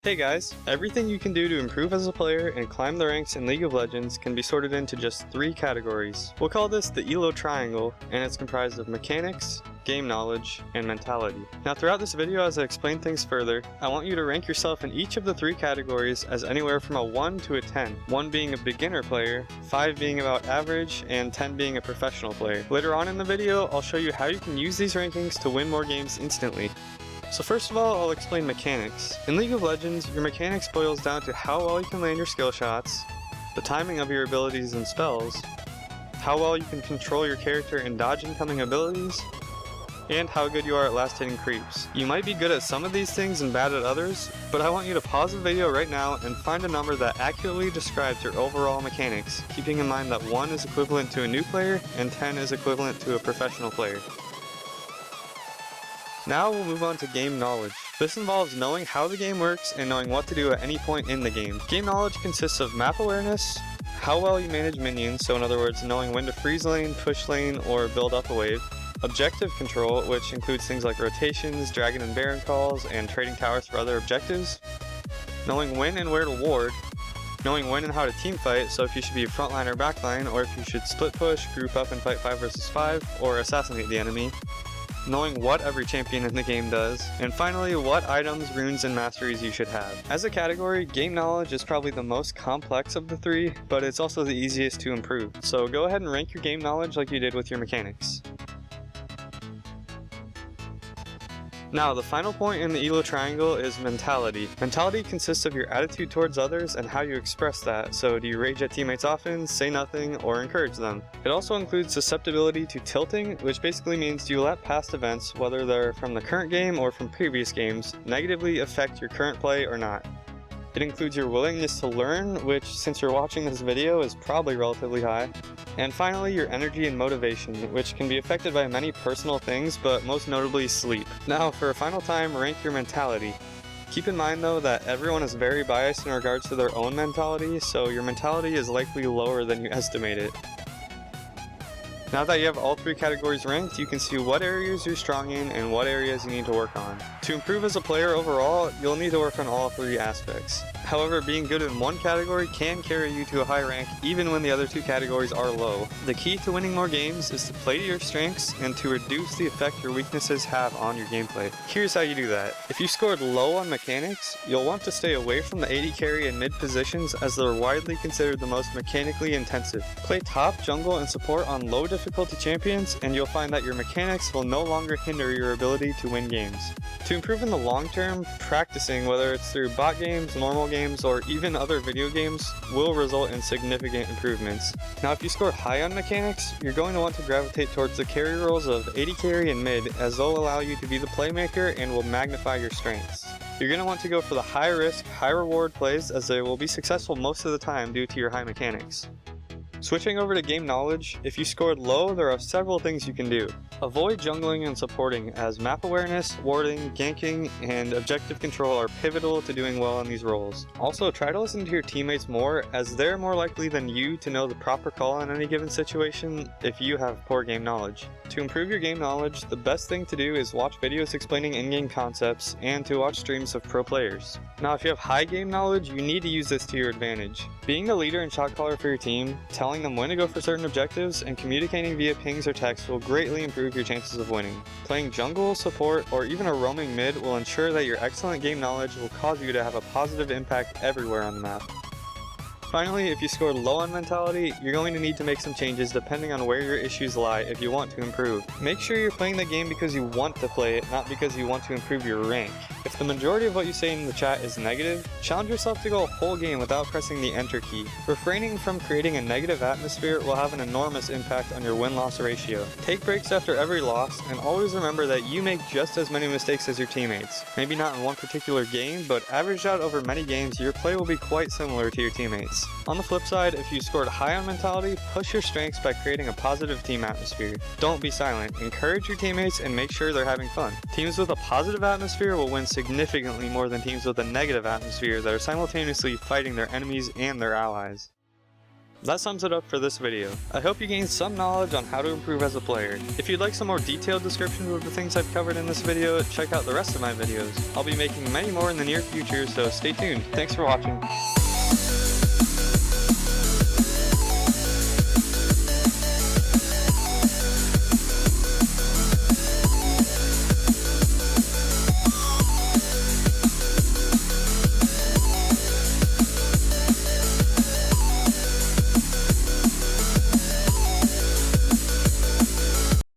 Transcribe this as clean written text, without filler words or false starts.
Hey guys, everything you can do to improve as a player and climb the ranks in League of Legends can be sorted into just 3 categories. We'll call this the ELO triangle, and it's comprised of mechanics, game knowledge, and mentality. Now throughout this video, as I explain things further, I want you to rank yourself in each of the 3 categories as anywhere from a 1 to a 10, 1 being a beginner player, 5 being about average, and 10 being a professional player. Later on in the video, I'll show you how you can use these rankings to win more games instantly. So first of all, I'll explain mechanics. In League of Legends, your mechanics boils down to how well you can land your skill shots, the timing of your abilities and spells, how well you can control your character and dodge incoming abilities, and how good you are at last hitting creeps. You might be good at some of these things and bad at others, but I want you to pause the video right now and find a number that accurately describes your overall mechanics, keeping in mind that 1 is equivalent to a new player and 10 is equivalent to a professional player. Now we'll move on to game knowledge. This involves knowing how the game works and knowing what to do at any point in the game. Game knowledge consists of map awareness, how well you manage minions, so in other words knowing when to freeze lane, push lane, or build up a wave, objective control, which includes things like rotations, dragon and baron calls, and trading towers for other objectives, knowing when and where to ward, knowing when and how to team fight, so if you should be frontline or backline, or if you should split push, group up and fight 5 versus 5, or assassinate the enemy, knowing what every champion in the game does, and finally what items, runes, and masteries you should have. As a category, game knowledge is probably the most complex of the 3, but it's also the easiest to improve. So go ahead and rank your game knowledge like you did with your mechanics. Now, the final point in the ELO triangle is mentality. Mentality consists of your attitude towards others and how you express that, so do you rage at teammates often, say nothing, or encourage them. It also includes susceptibility to tilting, which basically means do you let past events, whether they're from the current game or from previous games, negatively affect your current play or not. It includes your willingness to learn, which, since you're watching this video, is probably relatively high. And finally, your energy and motivation, which can be affected by many personal things, but most notably sleep. Now, for a final time, rank your mentality. Keep in mind though that everyone is very biased in regards to their own mentality, so your mentality is likely lower than you estimate it. Now that you have all 3 categories ranked, you can see what areas you're strong in and what areas you need to work on. To improve as a player overall, you'll need to work on all 3 aspects. However, being good in one category can carry you to a high rank even when the other 2 categories are low. The key to winning more games is to play to your strengths and to reduce the effect your weaknesses have on your gameplay. Here's how you do that. If you scored low on mechanics, you'll want to stay away from the AD carry and mid positions as they're widely considered the most mechanically intensive. Play top, jungle, and support on low difficulty champions, and you'll find that your mechanics will no longer hinder your ability to win games. To improve in the long term, practicing, whether it's through bot games, normal games, or even other video games, will result in significant improvements. Now if you score high on mechanics, you're going to want to gravitate towards the carry roles of AD carry and mid, as they'll allow you to be the playmaker and will magnify your strengths. You're going to want to go for the high risk, high reward plays, as they will be successful most of the time due to your high mechanics. Switching over to game knowledge, if you scored low, there are several things you can do. Avoid jungling and supporting, as map awareness, warding, ganking, and objective control are pivotal to doing well in these roles. Also, try to listen to your teammates more, as they're more likely than you to know the proper call in any given situation if you have poor game knowledge. To improve your game knowledge, the best thing to do is watch videos explaining in-game concepts and to watch streams of pro players. Now if you have high game knowledge, you need to use this to your advantage. Being the leader and shot caller for your team, telling them when to go for certain objectives, and communicating via pings or text will greatly improve your chances of winning. Playing jungle, support, or even a roaming mid will ensure that your excellent game knowledge will cause you to have a positive impact everywhere on the map. Finally, if you scored low on mentality, you're going to need to make some changes depending on where your issues lie if you want to improve. Make sure you're playing the game because you want to play it, not because you want to improve your rank. If the majority of what you say in the chat is negative, challenge yourself to go a whole game without pressing the enter key. Refraining from creating a negative atmosphere will have an enormous impact on your win-loss ratio. Take breaks after every loss, and always remember that you make just as many mistakes as your teammates. Maybe not in one particular game, but averaged out over many games, your play will be quite similar to your teammates. On the flip side, if you scored high on mentality, push your strengths by creating a positive team atmosphere. Don't be silent, encourage your teammates and make sure they're having fun. Teams with a positive atmosphere will win significantly more than teams with a negative atmosphere that are simultaneously fighting their enemies and their allies. That sums it up for this video. I hope you gained some knowledge on how to improve as a player. If you'd like some more detailed descriptions of the things I've covered in this video, check out the rest of my videos. I'll be making many more in the near future, so stay tuned. Thanks for watching.